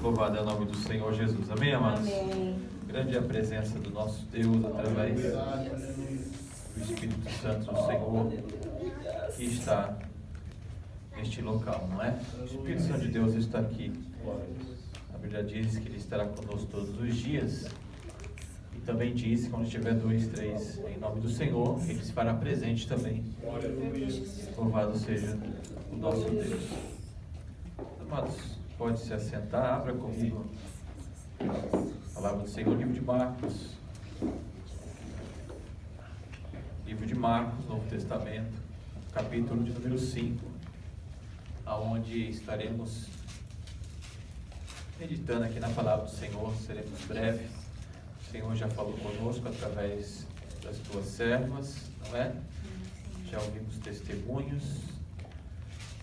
Louvado é o nome do Senhor Jesus. Amém, amados? Amém. Grande é a presença do nosso Deus através do Espírito Santo do Senhor que está neste local, não é? O Espírito Santo de Deus está aqui. A Bíblia diz que Ele estará conosco todos os dias. E também diz que quando tiver 2, 3 em nome do Senhor, Ele se fará presente também. Louvado seja o nosso Deus. Amados, pode se assentar, abra comigo a palavra do Senhor, livro de Marcos. Livro de Marcos, Novo Testamento, capítulo de número 5, aonde estaremos meditando aqui na palavra do Senhor. Seremos breves. O Senhor já falou conosco através das tuas servas, não é? Já ouvimos testemunhos,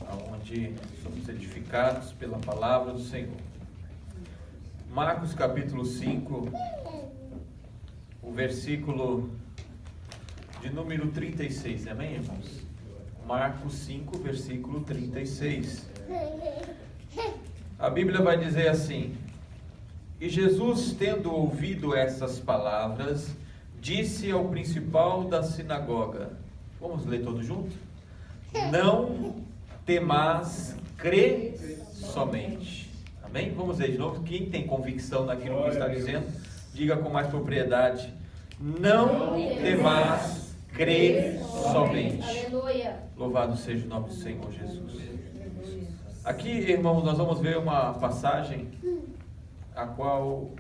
aonde somos edificados pela palavra do Senhor. Marcos capítulo 5, o versículo de número 36, amém, irmãos? Marcos 5, versículo 36. A Bíblia vai dizer assim: E Jesus, tendo ouvido essas palavras, disse ao principal da sinagoga. Vamos ler todos juntos? Não temais, crê somente. Amém? Vamos ler de novo. Quem tem convicção naquilo que está dizendo, diga com mais propriedade. Não temais, crê somente. Aleluia. Louvado seja o nome do Senhor Jesus. Aqui, irmãos, nós vamos ver uma passagem a qual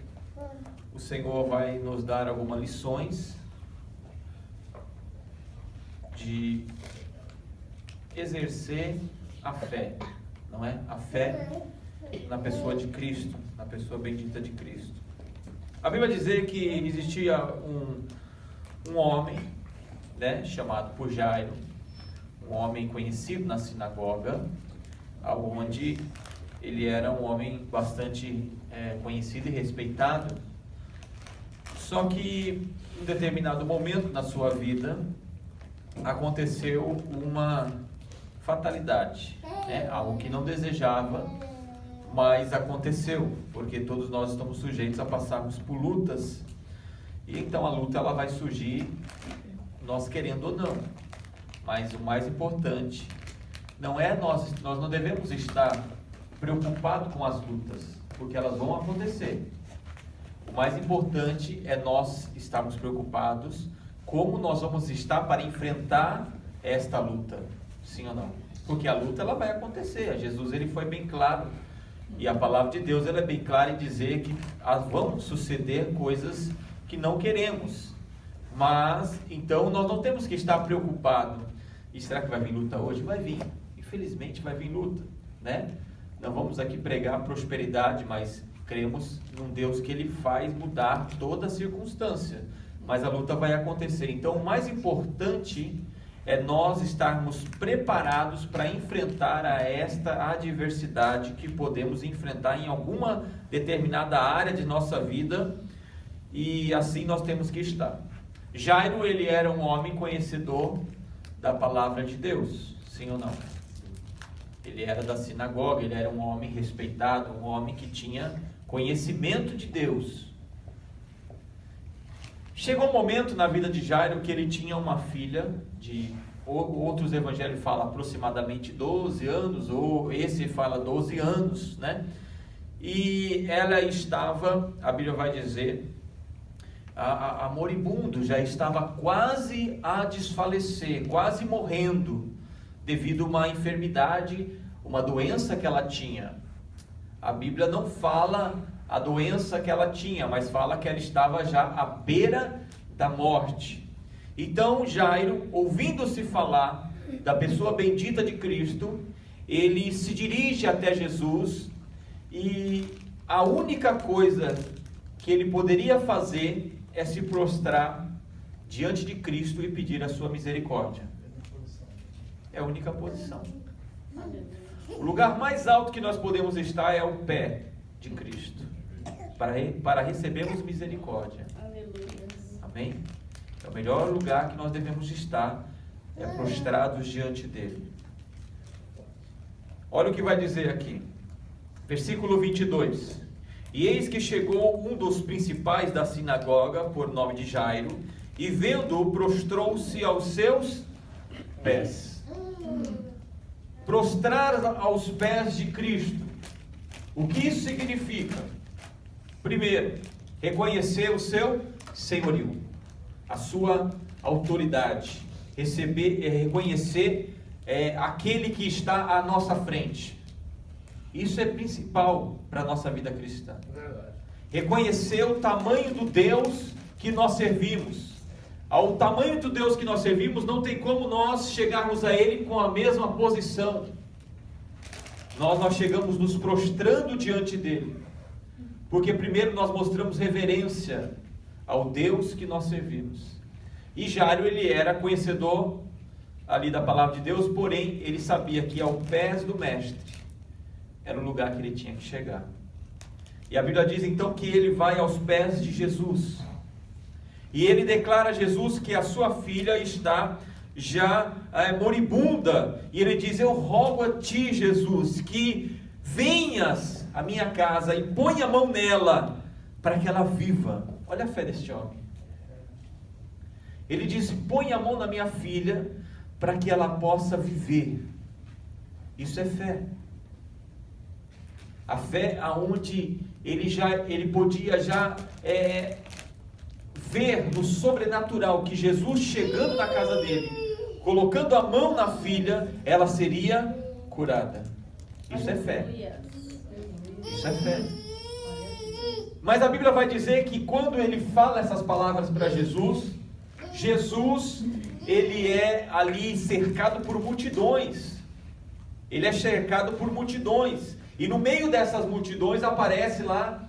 o Senhor vai nos dar algumas lições de exercer a fé, não é? A fé na pessoa de Cristo, na pessoa bendita de Cristo. A Bíblia vai dizer que existia um homem, né, chamado por Jairo, um homem conhecido na sinagoga, onde ele era um homem bastante conhecido e respeitado. Só que em um determinado momento na sua vida aconteceu uma fatalidade, né? Algo que não desejava, mas aconteceu, porque todos nós estamos sujeitos a passarmos por lutas, e então a luta ela vai surgir, nós querendo ou não. Mas o mais importante não é nós não devemos estar preocupados com as lutas, porque elas vão acontecer. O mais importante é nós estarmos preocupados como nós vamos estar para enfrentar esta luta, sim ou não? Porque a luta ela vai acontecer. Jesus ele foi bem claro, e a palavra de Deus ela é bem clara em dizer que vão suceder coisas que não queremos. Mas então nós não temos que estar preocupados. E será que vai vir luta hoje? Vai vir. Infelizmente vai vir luta, né? Não vamos aqui pregar prosperidade, mas cremos num Deus que Ele faz mudar toda a circunstância. Mas a luta vai acontecer. Então o mais importante é nós estarmos preparados para enfrentar esta adversidade que podemos enfrentar em alguma determinada área de nossa vida. E assim nós temos que estar. Jairo, ele era um homem conhecedor da palavra de Deus, sim ou não? Ele era da sinagoga, ele era um homem respeitado, um homem que tinha conhecimento de Deus. Chegou um momento na vida de Jairo que ele tinha uma filha de, outros evangelhos falam aproximadamente 12 anos, ou esse fala 12 anos, né? E ela estava, a Bíblia vai dizer, a moribundo, já estava quase a desfalecer, quase morrendo, devido a uma enfermidade, uma doença que ela tinha. A Bíblia não fala a doença que ela tinha, mas fala que ela estava já à beira da morte. Então Jairo, ouvindo-se falar da pessoa bendita de Cristo, ele se dirige até Jesus, e a única coisa que ele poderia fazer é se prostrar diante de Cristo e pedir a sua misericórdia. É a única posição. O lugar mais alto que nós podemos estar é o pé de Cristo, para recebermos misericórdia. Amém? É o melhor lugar que nós devemos estar, é prostrados diante dele. Olha o que vai dizer aqui, versículo 22. E eis que chegou um dos principais da sinagoga, por nome de Jairo, e vendo-o, prostrou-se aos seus pés. Prostrar aos pés de Cristo. O que isso significa? Primeiro, reconhecer o seu senhorio, a sua autoridade, reconhecer aquele que está à nossa frente. Isso é principal para a nossa vida cristã. Reconhecer o tamanho do Deus que nós servimos. Ao tamanho do Deus que nós servimos, não tem como nós chegarmos a Ele com a mesma posição. Nós chegamos nos prostrando diante dEle. Porque primeiro nós mostramos reverência ao Deus que nós servimos. E Jairo, ele era conhecedor ali da palavra de Deus, porém ele sabia que ao pés do mestre era o lugar que ele tinha que chegar. E a Bíblia diz então que ele vai aos pés de Jesus. E ele declara a Jesus que a sua filha está já moribunda. E ele diz: eu rogo a ti, Jesus, que venhas à minha casa e ponha a mão nela, para que ela viva. Olha a fé deste homem. Ele diz: põe a mão na minha filha, para que ela possa viver. Isso é fé. A fé aonde ele podia já ver no sobrenatural que Jesus chegando na casa dele, colocando a mão na filha, ela seria curada. Isso é fé. Isso é fé. Mas a Bíblia vai dizer que quando ele fala essas palavras para Jesus, ele é ali cercado por multidões. Ele é cercado por multidões. E no meio dessas multidões aparece lá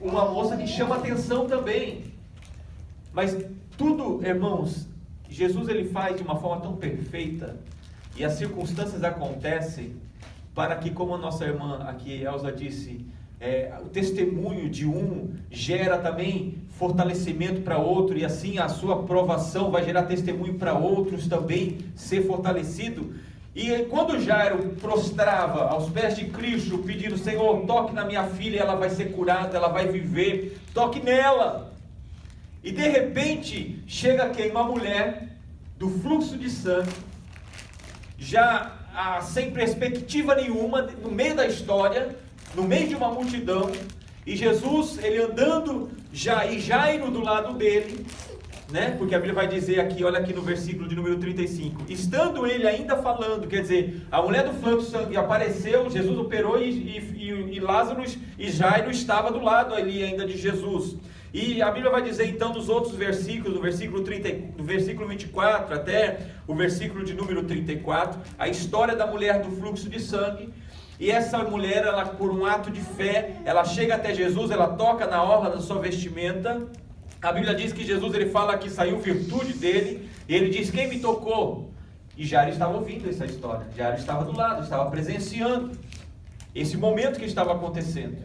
uma moça que chama atenção também. Mas tudo, irmãos, Jesus ele faz de uma forma tão perfeita, e as circunstâncias acontecem para que, como a nossa irmã aqui, Elza, disse, o testemunho de um gera também fortalecimento para outro, e assim a sua aprovação vai gerar testemunho para outros também ser fortalecido. E quando Jairo prostrava aos pés de Cristo, pedindo: Senhor, toque na minha filha, ela vai ser curada, ela vai viver, toque nela. E de repente, chega quem? Uma mulher do fluxo de sangue, já sem perspectiva nenhuma, no meio da história, no meio de uma multidão, e Jesus, ele andando, e Jairo do lado dele, né? Porque a Bíblia vai dizer aqui, olha aqui no versículo de número 35, estando ele ainda falando, quer dizer, a mulher do fluxo de sangue apareceu, Jesus operou e Lázaro e Jairo estava do lado ali ainda de Jesus. E a Bíblia vai dizer então nos outros versículos, do versículo 24 até o versículo de número 34, a história da mulher do fluxo de sangue. E essa mulher, ela, por um ato de fé, ela chega até Jesus, ela toca na orla da sua vestimenta. A Bíblia diz que Jesus, ele fala que saiu virtude dele, e ele diz: quem me tocou? E Jairo estava ouvindo essa história, Jairo estava do lado, estava presenciando esse momento que estava acontecendo.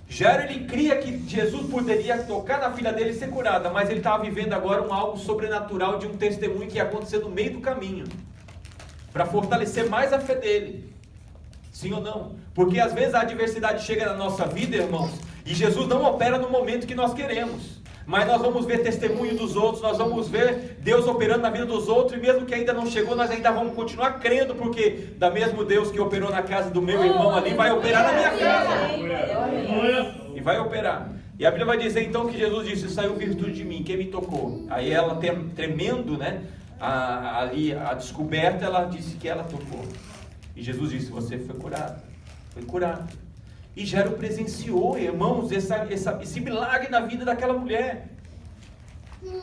Jairo, ele cria que Jesus poderia tocar na filha dele e ser curada, mas ele estava vivendo agora algo sobrenatural de um testemunho que ia acontecer no meio do caminho, para fortalecer mais a fé dele. Sim ou não? Porque às vezes a adversidade chega na nossa vida, irmãos, e Jesus não opera no momento que nós queremos, mas nós vamos ver testemunho dos outros, nós vamos ver Deus operando na vida dos outros, e mesmo que ainda não chegou, nós ainda vamos continuar crendo, porque da mesmo Deus que operou na casa do meu irmão ali, vai operar na minha casa. E vai operar. E a Bíblia vai dizer então que Jesus disse: saiu virtude de mim, quem me tocou? Aí ela, tremendo, né, ali a descoberta, ela disse que ela tocou. E Jesus disse: você foi curado. Foi curado. E Jairo presenciou, irmãos, esse milagre na vida daquela mulher.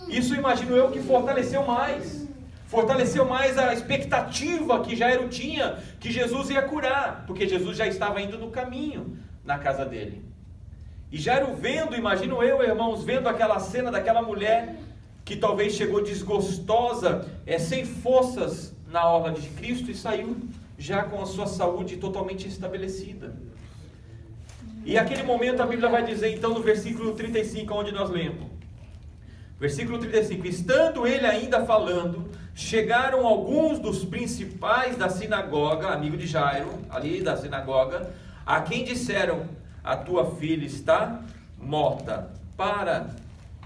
Isso, imagino eu, que fortaleceu mais a expectativa que Jairo tinha, que Jesus ia curar, porque Jesus já estava indo no caminho na casa dele. E Jairo vendo, imagino eu, irmãos, vendo aquela cena daquela mulher que talvez chegou desgostosa, sem forças na orla de Cristo, e saiu já com a sua saúde totalmente estabelecida. E aquele momento a Bíblia vai dizer então no versículo 35, onde nós lemos. Versículo 35, estando ele ainda falando, chegaram alguns dos principais da sinagoga, amigo de Jairo, ali da sinagoga, A quem disseram: a tua filha está morta, para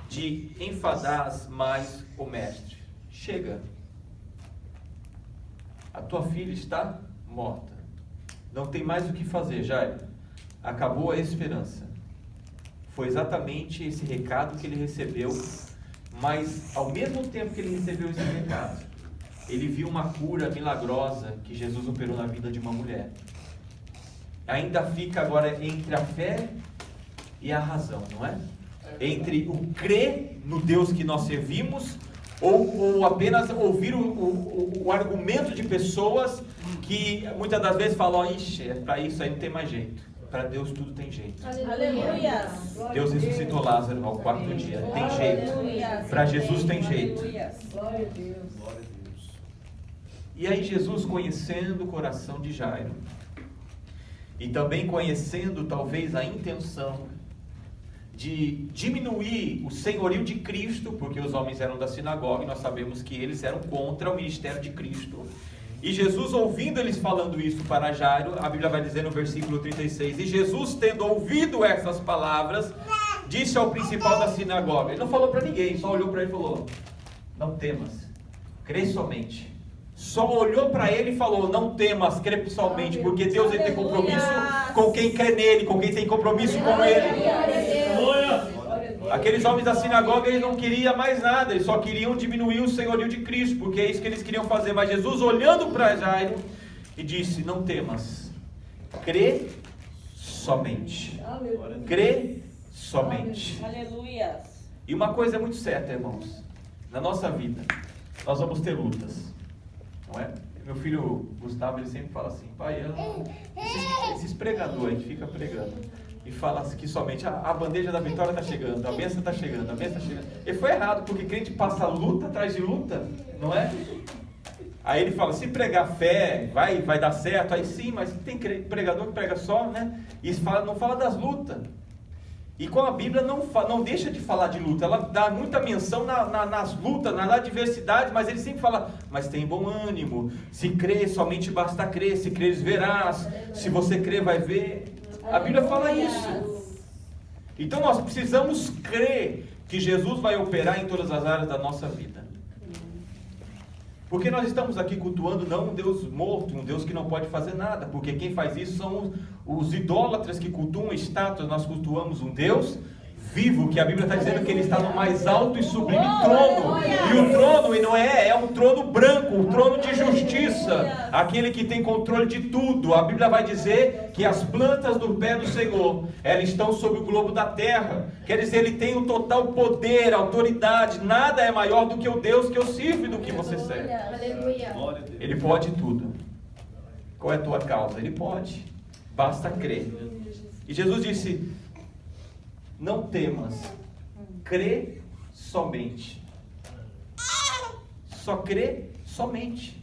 de enfadar mais o mestre. Chega. A tua filha está morta. Não tem mais o que fazer, Jairo. Acabou a esperança. Foi exatamente esse recado que ele recebeu, mas ao mesmo tempo que ele recebeu esse recado, ele viu uma cura milagrosa que Jesus operou na vida de uma mulher. Ainda fica agora entre a fé e a razão, não é? Entre o crer no Deus que nós servimos, ou apenas ouvir o argumento de pessoas que muitas das vezes falam: ixi, para isso aí não tem mais jeito. Para Deus tudo tem jeito. Aleluia. Deus ressuscitou Lázaro ao quarto dia. Tem jeito. Para Jesus tem jeito. Glória a Deus. E aí Jesus, conhecendo o coração de Jairo, e também conhecendo talvez a intenção de diminuir o senhorio de Cristo, porque os homens eram da sinagoga e nós sabemos que eles eram contra o ministério de Cristo. E Jesus, ouvindo eles falando isso para Jairo, a Bíblia vai dizer no versículo 36, e Jesus, tendo ouvido essas palavras, disse ao principal da sinagoga, ele não falou para ninguém, só olhou para ele e falou: não temas, crê somente. Só olhou para ele e falou: não temas, crê somente, porque Deus ele tem compromisso com quem crê nele, com quem tem compromisso com ele. Aqueles homens da sinagoga, eles não queriam mais nada, eles só queriam diminuir o senhorio de Cristo, porque é isso que eles queriam fazer. Mas Jesus, olhando para Jairo, e disse: não temas, crê somente. Crê somente. Aleluia. E uma coisa é muito certa, irmãos, na nossa vida nós vamos ter lutas, não é? Meu filho Gustavo, ele sempre fala assim: pai, esses pregadores que ficam pregando e fala que somente a bandeja da vitória está chegando, a bênção está chegando, a bênção está chegando. Ele foi errado, porque crente passa luta atrás de luta, não é? Aí ele fala: se pregar fé, vai dar certo. Aí sim, mas tem pregador que prega só, né? E não fala das lutas. E com a Bíblia não deixa de falar de luta, ela dá muita menção nas lutas, nas adversidades, mas ele sempre fala: mas tem bom ânimo, se crer, somente basta crer, se creres verás, se você crer vai ver. A Bíblia fala isso. Então nós precisamos crer que Jesus vai operar em todas as áreas da nossa vida. Porque nós estamos aqui cultuando não um Deus morto, um Deus que não pode fazer nada, porque quem faz isso são os idólatras que cultuam estátuas. Nós cultuamos um Deus vivo, que a Bíblia está dizendo que ele está no mais alto e sublime trono. E o trono não é um trono branco, um trono de justiça, aquele que tem controle de tudo. A Bíblia vai dizer que as plantas do pé do Senhor, elas estão sobre o globo da terra. Quer dizer, ele tem o total poder, autoridade. Nada é maior do que o Deus que eu sirvo e do que você serve. Ele pode tudo. Qual é a tua causa? Ele pode. Basta crer. E Jesus disse: não temas, crê somente. Só crê somente.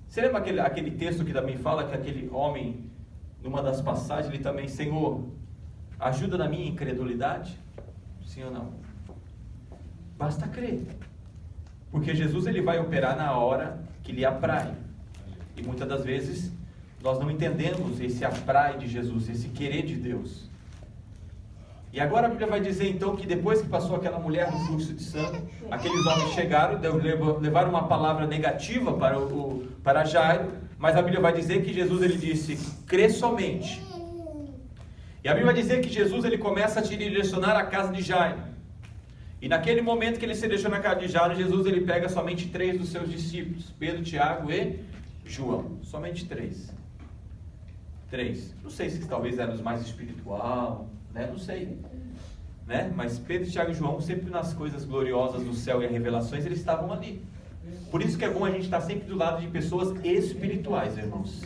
Você lembra aquele texto que também fala que aquele homem, numa das passagens, ele também: Senhor, ajuda na minha incredulidade? Sim ou não? Basta crer. Porque Jesus ele vai operar na hora que lhe aprai. E muitas das vezes nós não entendemos esse aprai de Jesus, esse querer de Deus. E agora a Bíblia vai dizer então que depois que passou aquela mulher no fluxo de sangue, aqueles homens chegaram, levaram uma palavra negativa para Jairo, mas a Bíblia vai dizer que Jesus ele disse: crê somente. E a Bíblia vai dizer que Jesus ele começa a te direcionar à casa de Jairo. E naquele momento que ele se direciona à casa de Jairo, Jesus ele pega somente 3 dos seus discípulos, Pedro, Tiago e João. Somente 3. Não sei se talvez eram os mais espiritual, né? Não sei, né? Mas Pedro, Tiago e João, sempre nas coisas gloriosas do céu e as revelações, eles estavam ali. Por isso que é bom a gente estar sempre do lado de pessoas espirituais, irmãos.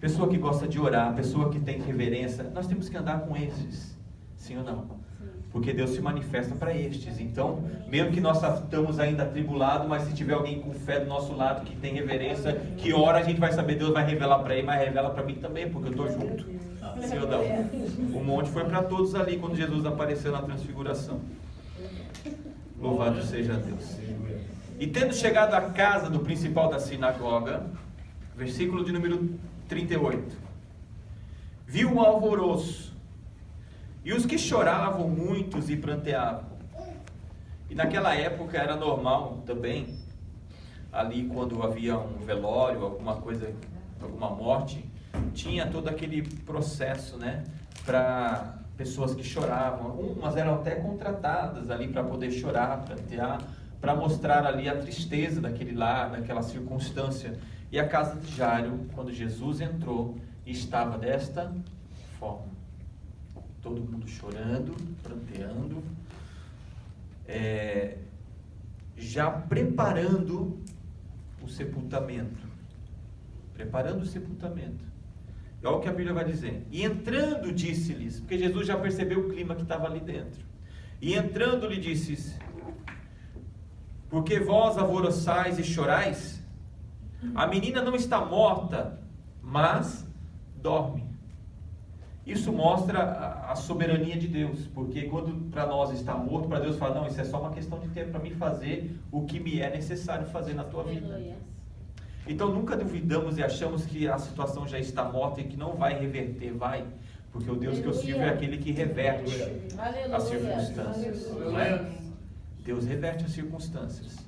Pessoa que gosta de orar, pessoa que tem reverência. Nós temos que andar com esses, sim ou não? Porque Deus se manifesta para estes. Então, mesmo que nós estamos ainda atribulados, mas se tiver alguém com fé do nosso lado, que tem reverência, que ora, a gente vai saber, Deus vai revelar para ele, mas revela para mim também, porque eu estou junto. Sim ou não? O monte foi para todos ali, quando Jesus apareceu na transfiguração. Louvado seja Deus. E tendo chegado à casa do principal da sinagoga, versículo de número 38. Viu o alvoroço, e os que choravam muitos e pranteavam. E naquela época era normal também, ali quando havia um velório, alguma coisa, alguma morte, tinha todo aquele processo, né, para pessoas que choravam. Umas eram até contratadas ali para poder chorar, prantear, para mostrar ali a tristeza daquele lar, daquela circunstância. E a casa de Jairo, quando Jesus entrou, estava desta forma. Todo mundo chorando, pranteando, já preparando o sepultamento. Preparando o sepultamento. E olha o que a Bíblia vai dizer. E entrando, disse-lhes, porque Jesus já percebeu o clima que estava ali dentro. E entrando, lhe disse: porque vós alvoroçais e chorais? A menina não está morta, mas dorme. Isso mostra a soberania de Deus, porque quando para nós está morto, para Deus fala, não, isso é só uma questão de tempo para mim fazer o que me é necessário fazer na tua vida. Então nunca duvidamos e achamos que a situação já está morta e que não vai reverter, vai. Porque o Deus que eu sirvo é aquele que reverte as circunstâncias. Não é? Deus reverte as circunstâncias.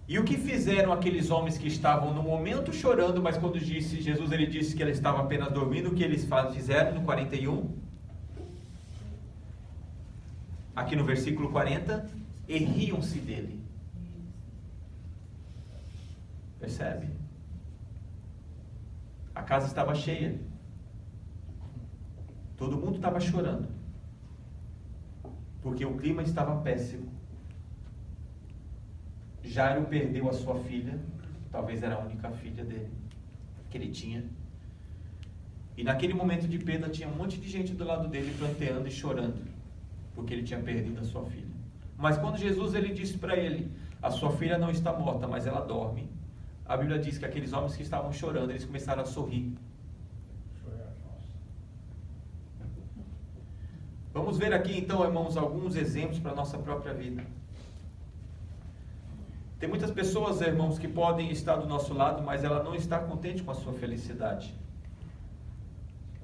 E o que fizeram aqueles homens que estavam no momento chorando, mas quando Jesus ele disse que ela estava apenas dormindo, o que eles fizeram no 41? Aqui no versículo 40, e riam-se dele. Percebe? A casa estava cheia. Todo mundo estava chorando. Porque o clima estava péssimo. Jairo perdeu a sua filha, talvez era a única filha dele, que ele tinha. E naquele momento de perda tinha um monte de gente do lado dele pranteando e chorando, porque ele tinha perdido a sua filha. Mas quando Jesus ele disse para ele, a sua filha não está morta, mas ela dorme, a Bíblia diz que aqueles homens que estavam chorando, eles começaram a sorrir. Vamos ver aqui então, irmãos, alguns exemplos para a nossa própria vida. Tem muitas pessoas, irmãos, que podem estar do nosso lado, mas ela não está contente com a sua felicidade.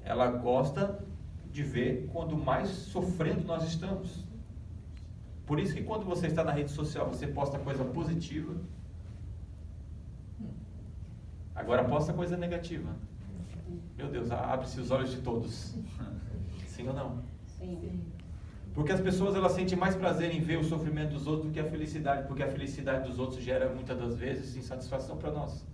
Ela gosta de ver quando mais sofrendo nós estamos. Por isso que quando você está na rede social, você posta coisa positiva. Agora posta coisa negativa. Meu Deus, abre-se os olhos de todos. Sim ou não? Sim. Porque as pessoas elas sentem mais prazer em ver o sofrimento dos outros do que a felicidade, porque a felicidade dos outros gera muitas das vezes insatisfação para nós.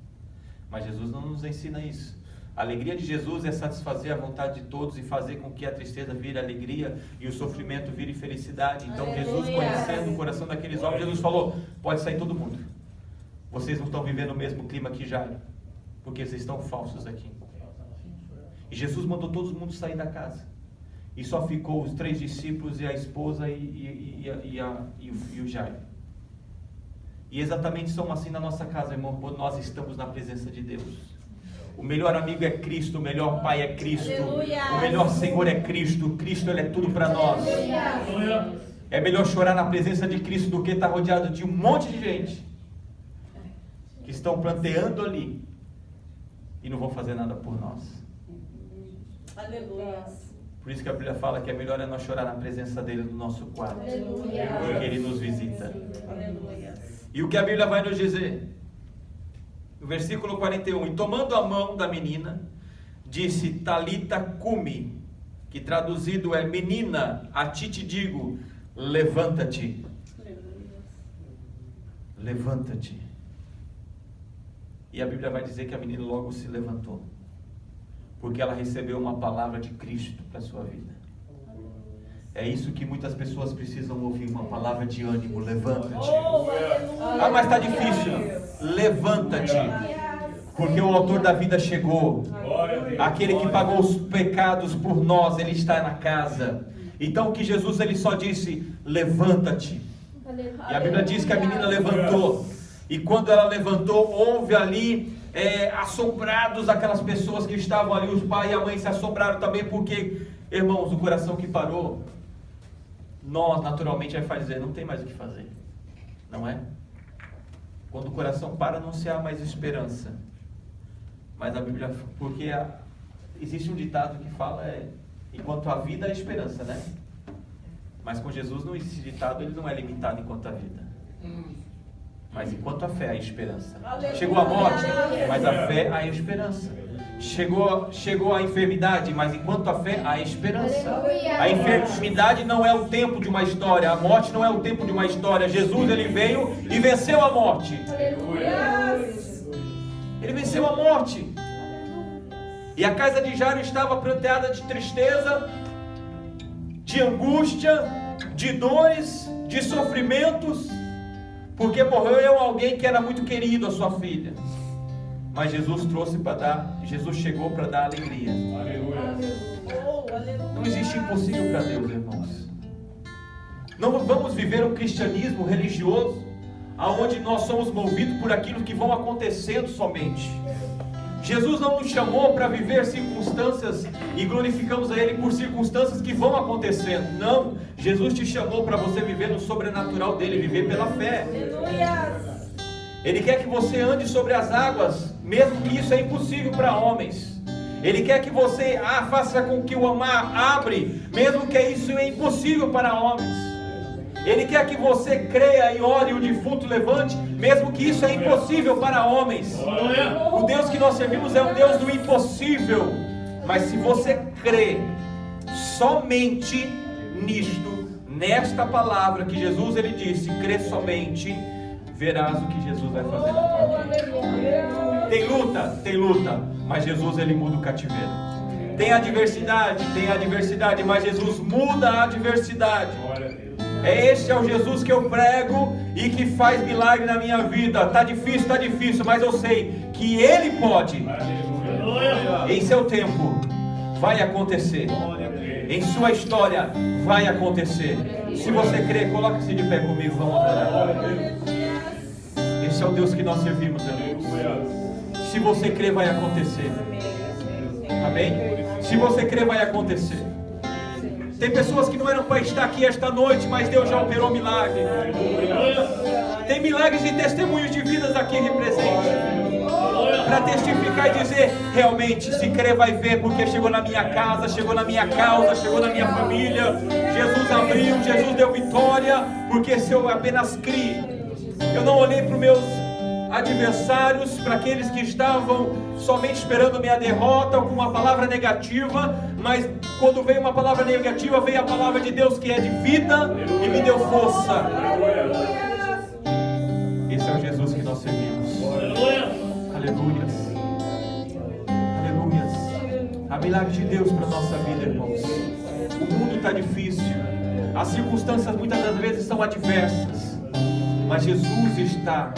Mas Jesus não nos ensina isso. A alegria de Jesus é satisfazer a vontade de todos e fazer com que a tristeza vire alegria e o sofrimento vire felicidade. Então Jesus, conhecendo o coração daqueles homens, Jesus falou, pode sair todo mundo. Vocês não estão vivendo o mesmo clima que Jairo, porque vocês estão falsos aqui. E Jesus mandou todo mundo sair da casa. E só ficou os 3 discípulos e a esposa e o Jairo. E exatamente somos assim na nossa casa, irmão, quando nós estamos na presença de Deus. O melhor amigo é Cristo, o melhor pai é Cristo, Aleluia. O melhor Senhor é Cristo, Cristo ele é tudo para nós. É melhor chorar na presença de Cristo do que estar rodeado de um monte de gente que estão pranteando ali e não vão fazer nada por nós. Aleluia. Por isso que a Bíblia fala que é melhor nós chorar na presença dele no nosso quarto, porque ele nos visita. Aleluia. E o que a Bíblia vai nos dizer? No versículo 41, e tomando a mão da menina, disse, Talita cumi, que traduzido é, menina, a ti te digo, levanta-te. Levanta-te. E a Bíblia vai dizer que a menina logo se levantou, porque ela recebeu uma palavra de Cristo para a sua vida. É isso que muitas pessoas precisam ouvir, uma palavra de ânimo, levanta-te. Ah, mas está difícil. Levanta-te, porque o autor da vida chegou. Aquele que pagou os pecados por nós, ele está na casa. Então o que Jesus ele só disse, levanta-te. E a Bíblia diz que a menina levantou. E quando ela levantou, houve ali assombrados aquelas pessoas que estavam ali, os pais e a mãe se assombraram também, porque, irmãos, o coração que parou, nós naturalmente vai fazer, não tem mais o que fazer, não é? Quando o coração para, não se há mais esperança. Mas a Bíblia, porque existe um ditado que fala, enquanto a vida, há esperança, né? Mas com Jesus, esse ditado ele não é limitado enquanto a vida. Mas enquanto a fé, há esperança. Chegou a morte, mas a fé, há esperança. Chegou a enfermidade, mas enquanto a fé, há esperança. A enfermidade não é o tempo de uma história, a morte não é o tempo de uma história. Jesus, ele veio e venceu a morte. Ele venceu a morte. E a casa de Jairo estava pranteada de tristeza, de angústia, de dores, de sofrimentos, porque morreu alguém que era muito querido, a sua filha. Mas Jesus chegou para dar alegria. Não existe impossível para Deus, irmãos. Não vamos viver um cristianismo religioso, aonde nós somos movidos por aquilo que vão acontecendo somente. Jesus não nos chamou para viver circunstâncias e glorificamos a Ele por circunstâncias que vão acontecendo. Não, Jesus te chamou para você viver no sobrenatural dEle, viver pela fé. Ele quer que você ande sobre as águas, mesmo que isso é impossível para homens. Ele quer que você faça com que o mar abre, mesmo que isso é impossível para homens. Ele quer que você creia e ore e o defunto levante, mesmo que isso é impossível para homens. O Deus que nós servimos é um Deus do impossível. Mas se você crê somente nisto, nesta palavra que Jesus ele disse, crê somente, verás o que Jesus vai fazer na tua vida. Tem luta, mas Jesus ele muda o cativeiro. Tem adversidade, mas Jesus muda a adversidade. Este é o Jesus que eu prego e que faz milagre na minha vida. Está difícil, mas eu sei que Ele pode. Em seu tempo vai acontecer. Em sua história vai acontecer. Se você crê, coloque-se de pé comigo, vamos orar. Esse é o Deus que nós servimos, amigos. Se você crê, vai acontecer. Amém? Se você crê, vai acontecer. Tem pessoas que não eram para estar aqui esta noite, mas Deus já operou milagre. Tem milagres e testemunhos de vidas aqui presentes, para testificar e dizer, realmente, se crer vai ver, porque chegou na minha casa, chegou na minha causa, chegou na minha família. Jesus abriu, Jesus deu vitória, porque se eu apenas criei, eu não olhei para os meus adversários, para aqueles que estavam somente esperando minha derrota ou com uma palavra negativa, mas quando veio uma palavra negativa, veio a palavra de Deus que é de vida e me deu força. Esse é o Jesus que nós servimos. Aleluias. Há milagre de Deus para a nossa vida, irmãos. O mundo está difícil, as circunstâncias muitas das vezes são adversas, mas Jesus está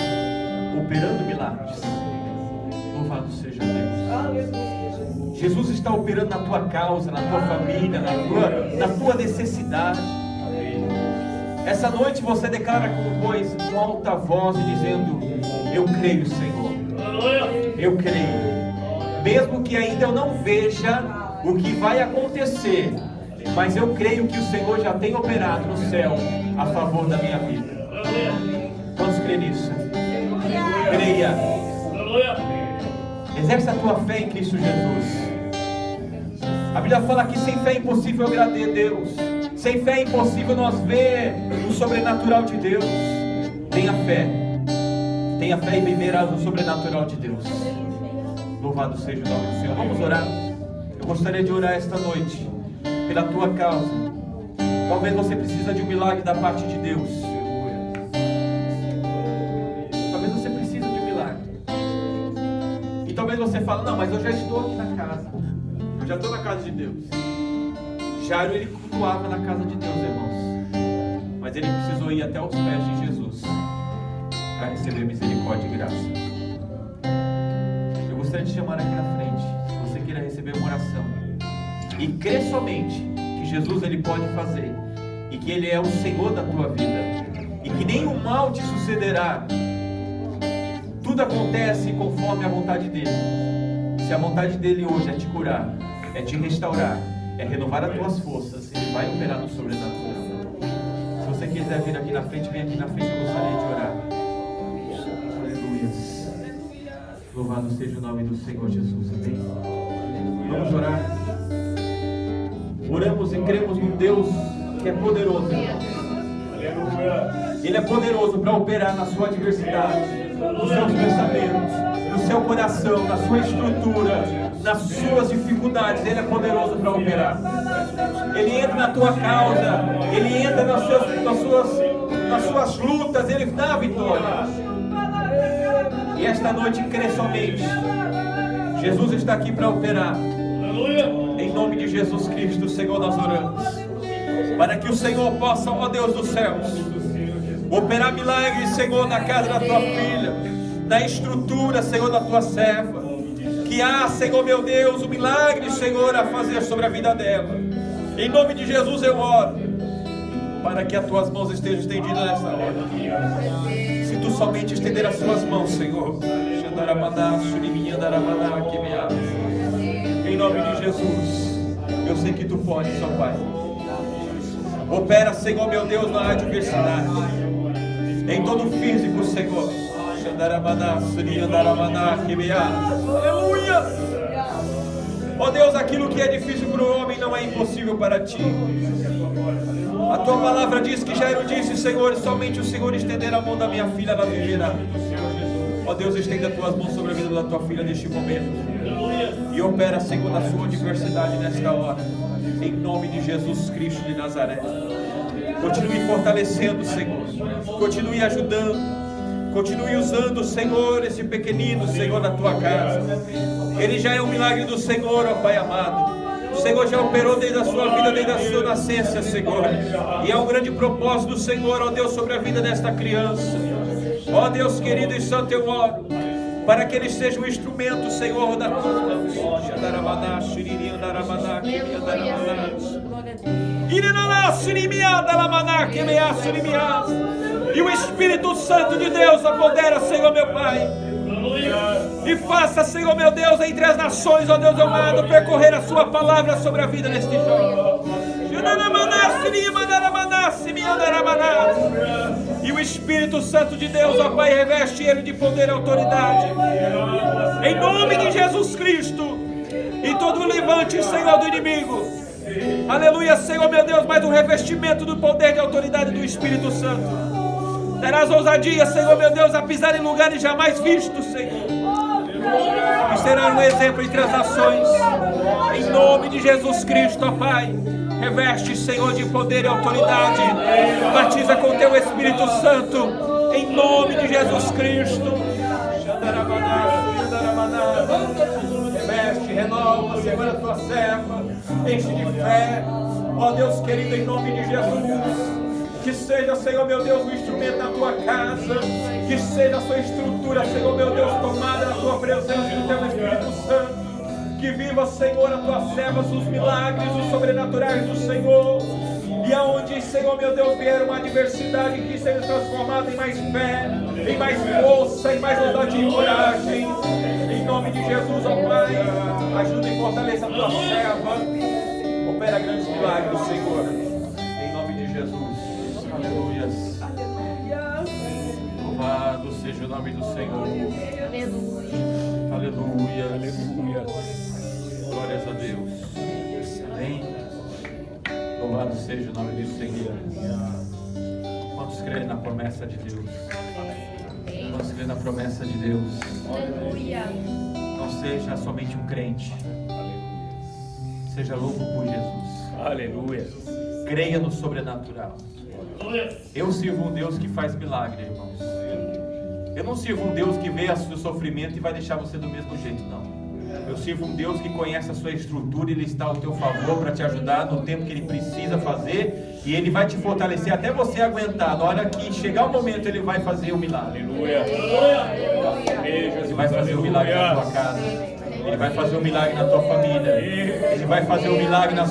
operando milagres. Louvado seja Deus. Jesus está operando na tua causa, na tua família, na tua necessidade. Essa noite você declara com alta voz e dizendo, eu creio, Senhor. Eu creio. Mesmo que ainda eu não veja o que vai acontecer, mas eu creio que o Senhor já tem operado no céu a favor da minha vida. Vamos crer nisso. Creia. Exerce a tua fé em Cristo Jesus. A Bíblia fala que sem fé é impossível agradar a Deus. Sem fé é impossível nós ver o sobrenatural de Deus. Tenha fé e viverás o sobrenatural de Deus. Louvado seja o nome do Senhor. Vamos orar. Eu gostaria de orar esta noite pela tua causa. Talvez você precise de um milagre da parte de Deus. Talvez você precise de um milagre. E talvez você fale, não, mas eu já estou aqui na casa. Eu já estou na casa de Deus. Jairo, ele cultuava na casa de Deus, irmãos. Mas ele precisou ir até os pés de Jesus para receber misericórdia e graça. Eu gostaria de chamar aqui na frente, se você queira receber uma oração e crer somente que Jesus ele pode fazer e que Ele é o Senhor da tua vida e que nenhum mal te sucederá. Tudo acontece conforme a vontade dEle. Se a vontade dEle hoje é te curar, é te restaurar, é renovar as tuas forças, Ele vai operar no sobrenatural. Se você quiser vir aqui na frente, vem aqui na frente, eu gostaria de orar. Louvado seja o nome do Senhor Jesus. Amém. Vamos orar. Oramos e cremos num Deus que é poderoso. Ele é poderoso para operar na sua adversidade, nos seus pensamentos, no seu coração, na sua estrutura, nas suas dificuldades. Ele é poderoso para operar. Ele entra na tua causa, ele entra nas suas lutas, ele dá a vitória. E esta noite crê somente. Jesus está aqui para operar. Em nome de Jesus Cristo, Senhor, nós oramos. Para que o Senhor possa, ó Deus dos céus, operar milagres, Senhor, na casa da tua filha, na estrutura, Senhor, da tua serva. Que há, Senhor, meu Deus, um milagre, Senhor, a fazer sobre a vida dela. Em nome de Jesus eu oro, para que as tuas mãos estejam estendidas nessa hora. Se tu somente estender as tuas mãos, Senhor, em nome de Jesus, eu sei que tu podes, ó Pai. Opera, Senhor, meu Deus, na adversidade, em todo o físico, Senhor. Aleluia! Ó Deus, aquilo que é difícil para o homem não é impossível para ti. A tua palavra diz que Jairo disse, Senhor, somente o Senhor estender a mão da minha filha, ela viverá. Ó Deus, estenda as tuas mãos sobre a vida da tua filha neste momento. E opera, Senhor, na sua adversidade nesta hora. Em nome de Jesus Cristo de Nazaré. Continue fortalecendo, Senhor. Continue ajudando. Continue usando, Senhor, esse pequenino, Senhor, na tua casa. Ele já é um milagre do Senhor, ó Pai amado. O Senhor já operou desde a sua vida, desde a sua nascença, Senhor. E é um grande propósito do Senhor, ó Deus, sobre a vida desta criança. Ó Deus querido e santo, eu oro para que ele seja um instrumento, Senhor, da tua mão. E o Espírito Santo de Deus apodera, Senhor, meu Pai. E faça, Senhor, meu Deus, entre as nações, ó Deus amado, percorrer a sua palavra sobre a vida deste jovem. E o Espírito Santo de Deus, ó Pai, reveste ele de poder e autoridade. Em nome de Jesus Cristo. E todo levante, Senhor, do inimigo. Aleluia, Senhor, meu Deus, mais um revestimento do poder e autoridade do Espírito Santo. Darás ousadia, Senhor, meu Deus, a pisar em lugares jamais vistos, Senhor. E será um exemplo entre as nações. Em nome de Jesus Cristo, ó Pai. Reveste, Senhor, de poder e autoridade. Batiza com teu Espírito Santo. Em nome de Jesus Cristo. Reveste, renova, Senhor, a tua serva. Enche de fé. Ó Deus querido, em nome de Jesus. Que seja, Senhor, meu Deus, um instrumento na tua casa. Que seja a sua estrutura, Senhor, meu Deus, tomada na tua presença do teu Espírito Santo. Que viva, Senhor, a tua serva, os milagres, os sobrenaturais do Senhor. E aonde, Senhor, meu Deus, vier uma adversidade, que seja transformada em mais fé, em mais força, em mais ousadia e coragem. Em nome de Jesus, ó Pai, ajuda e fortaleça a tua serva. Opera grandes milagres, Senhor. Em nome de Jesus. Aleluias. Louvado seja o nome do Senhor. Aleluia. Aleluia. Glórias a Deus. Amém. Louvado seja o nome do Senhor. Quantos creem na promessa de Deus? Quantos creem na promessa de Deus? Aleluia. Não seja somente um crente. Seja louco por Jesus. Aleluia. Creia no sobrenatural. Eu sirvo um Deus que faz milagre, irmãos. Eu não sirvo um Deus que vê o seu sofrimento e vai deixar você do mesmo jeito, não. Eu sirvo um Deus que conhece a sua estrutura e Ele está ao teu favor para te ajudar no tempo que Ele precisa fazer. E Ele vai te fortalecer até você aguentar. Na hora que chegar o momento, Ele vai fazer o milagre. Aleluia. Ele vai fazer o milagre na tua casa. Ele vai fazer o milagre na tua família. Ele vai fazer o milagre nos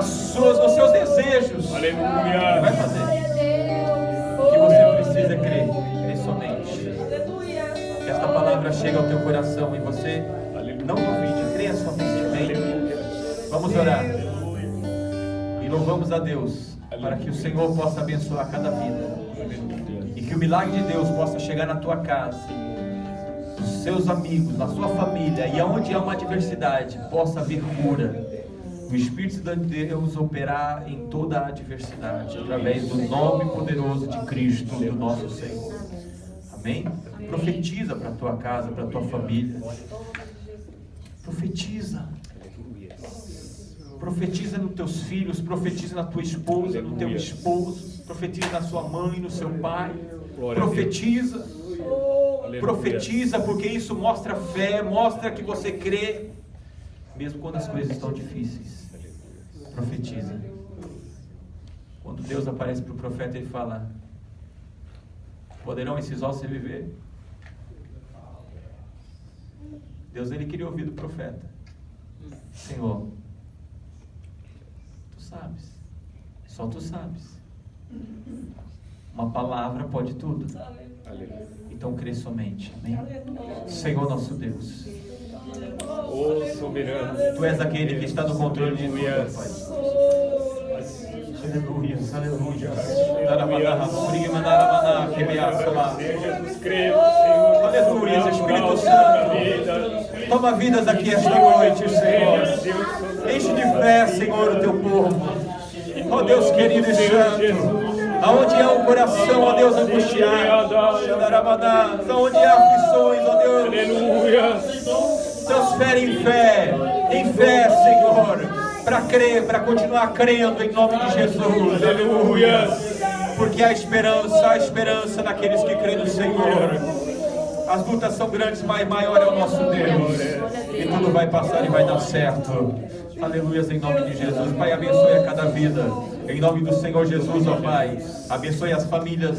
seus desejos. Aleluia. Ele vai fazer. O que você precisa é crer somente. Que esta palavra chegue ao teu coração e você não duvide, creia somente. Amém? Vamos orar. E louvamos a Deus para que o Senhor possa abençoar cada vida. E que o milagre de Deus possa chegar na tua casa. nos seus amigos, na sua família e aonde há uma adversidade, possa haver cura. O Espírito de Deus operar em toda a adversidade, através do nome poderoso de Cristo, do nosso Senhor. Amém? Profetiza para a tua casa, para a tua família. Profetiza. Profetiza nos teus filhos, profetiza na tua esposa, no teu esposo, profetiza na sua mãe, no seu pai. Profetiza. Profetiza, porque isso mostra fé, mostra que você crê, mesmo quando as coisas estão difíceis. Profetiza. Quando Deus aparece para o profeta, ele fala: poderão esses ossos viver? Deus, ele queria ouvir do profeta: Senhor, tu sabes, só tu sabes. Uma palavra pode tudo. Então crê somente. Amém? Senhor nosso Deus, soberano, tu és aquele que está no controle de tudo, Pai. Aleluia, aleluia. Jesus Cristo, Senhor. Aleluia, Espírito Santo. Toma vidas aqui esta noite, Senhor. Enche de fé, Senhor, o teu povo. Ó Deus querido e santo. Aonde há um coração, ó Deus, angustiado, aonde há aflições, ó Deus, Aleluia. transfere em fé, Senhor, para crer, para continuar crendo em nome de Jesus. Aleluia. Porque há esperança naqueles que creem no Senhor. As lutas são grandes, mas maior é o nosso Deus. E tudo vai passar e vai dar certo. Aleluia, em nome de Jesus. Pai, abençoe a cada vida. Em nome do Senhor Jesus, ó Pai. Abençoe as famílias.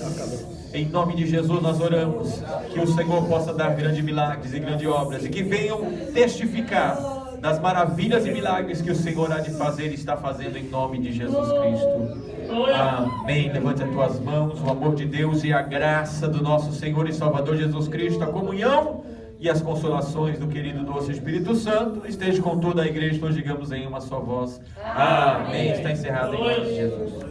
Em nome de Jesus nós oramos. Que o Senhor possa dar grandes milagres e grandes obras. E que venham testificar das maravilhas e milagres que o Senhor há de fazer e está fazendo em nome de Jesus Cristo. Amém. Levante as tuas mãos. O amor de Deus e a graça do nosso Senhor e Salvador Jesus Cristo, a comunhão e as consolações do querido doce Espírito Santo esteja com toda a igreja. Nós digamos em uma só voz. Amém. Está encerrado em nome de Jesus.